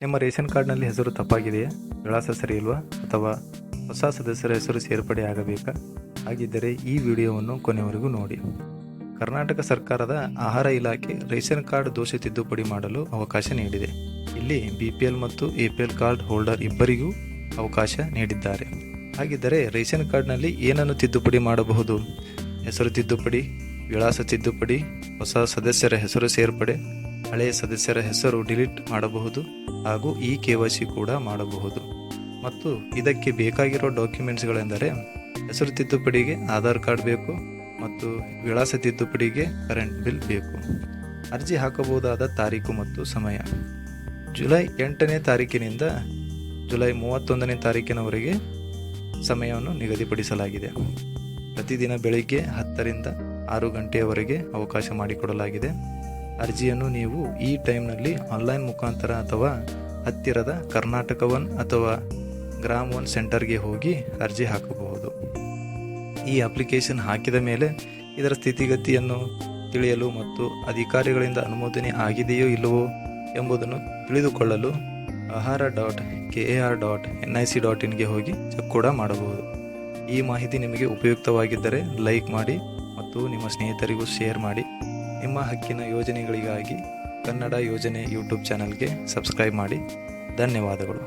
ನಿಮ್ಮ ರೇಷನ್ ಕಾರ್ಡ್ನಲ್ಲಿ ಹೆಸರು ತಪ್ಪಾಗಿದೆಯಾ? ವಿಳಾಸ ಸರಿಯಿಲ್ವಾ? ಅಥವಾ ಹೊಸ ಸದಸ್ಯರ ಹೆಸರು ಸೇರ್ಪಡೆ ಆಗಬೇಕಾ? ಹಾಗಿದ್ದರೆ ಈ ವಿಡಿಯೋವನ್ನು ಕೊನೆಯವರೆಗೂ ನೋಡಿ. ಕರ್ನಾಟಕ ಸರ್ಕಾರದ ಆಹಾರ ಇಲಾಖೆ ರೇಷನ್ ಕಾರ್ಡ್ ದೋಷ ತಿದ್ದುಪಡಿ ಮಾಡಲು ಅವಕಾಶ ನೀಡಿದೆ. ಇಲ್ಲಿ BPL ಮತ್ತು APL ಕಾರ್ಡ್ ಹೋಲ್ಡರ್ ಇಬ್ಬರಿಗೂ ಅವಕಾಶ ನೀಡಿದ್ದಾರೆ. ಹಾಗಿದ್ದರೆ ರೇಷನ್ ಕಾರ್ಡ್ನಲ್ಲಿ ಏನನ್ನು ತಿದ್ದುಪಡಿ ಮಾಡಬಹುದು? ಹೆಸರು ತಿದ್ದುಪಡಿ, ವಿಳಾಸ ತಿದ್ದುಪಡಿ, ಹೊಸ ಸದಸ್ಯರ ಹೆಸರು ಸೇರ್ಪಡೆ, ಹಳೆಯ ಸದಸ್ಯರ ಹೆಸರು ಡಿಲೀಟ್ ಮಾಡಬಹುದು ಹಾಗೂ KYC ಕೂಡ ಮಾಡಬಹುದು. ಮತ್ತು ಇದಕ್ಕೆ ಬೇಕಾಗಿರೋ ಡಾಕ್ಯುಮೆಂಟ್ಸ್ಗಳೆಂದರೆ ಹೆಸರು ತಿದ್ದುಪಡಿಗೆ ಆಧಾರ್ ಕಾರ್ಡ್ ಬೇಕು ಮತ್ತು ವಿಳಾಸ ತಿದ್ದುಪಡಿಗೆ ಕರೆಂಟ್ ಬಿಲ್ ಬೇಕು. ಅರ್ಜಿ ಹಾಕಬಹುದಾದ ತಾರೀಕು ಮತ್ತು ಸಮಯ ಜುಲೈ 8ನೇ ತಾರೀಕಿನಿಂದ ಜುಲೈ 31ನೇ ತಾರೀಕಿನವರೆಗೆ ಸಮಯವನ್ನು ನಿಗದಿಪಡಿಸಲಾಗಿದೆ. ಪ್ರತಿದಿನ ಬೆಳಿಗ್ಗೆ 10ರಿಂದ 6 ಗಂಟೆಯವರೆಗೆ ಅವಕಾಶ ಮಾಡಿಕೊಡಲಾಗಿದೆ. ಅರ್ಜಿಯನ್ನು ನೀವು ಈ ಟೈಮ್ನಲ್ಲಿ ಆನ್ಲೈನ್ ಮುಖಾಂತರ ಅಥವಾ ಹತ್ತಿರದ ಕರ್ನಾಟಕ 1 ಅಥವಾ ಗ್ರಾಮ್ 1 ಸೆಂಟರ್ಗೆ ಹೋಗಿ ಅರ್ಜಿ ಹಾಕಬಹುದು. ಈ ಅಪ್ಲಿಕೇಶನ್ ಹಾಕಿದ ಮೇಲೆ ಇದರ ಸ್ಥಿತಿಗತಿಯನ್ನು ತಿಳಿಯಲು ಮತ್ತು ಅಧಿಕಾರಿಗಳಿಂದ ಅನುಮೋದನೆ ಆಗಿದೆಯೋ ಇಲ್ಲವೋ ಎಂಬುದನ್ನು ತಿಳಿದುಕೊಳ್ಳಲು ahara.kar.nic.in ಹೋಗಿ ಚೆಕ್ ಕೂಡ ಮಾಡಬಹುದು. ಈ ಮಾಹಿತಿ ನಿಮಗೆ ಉಪಯುಕ್ತವಾಗಿದ್ದರೆ ಲೈಕ್ ಮಾಡಿ ಮತ್ತು ನಿಮ್ಮ ಸ್ನೇಹಿತರಿಗೂ ಶೇರ್ ಮಾಡಿ. ನಿಮ್ಮ ಹಕ್ಕಿನ ಯೋಜನೆಗಳಿಗಾಗಿ ಕನ್ನಡ ಯೋಜನೆ ಯೂಟ್ಯೂಬ್ ಚಾನಲ್ಗೆ ಸಬ್ಸ್ಕ್ರೈಬ್ ಮಾಡಿ. ಧನ್ಯವಾದಗಳು.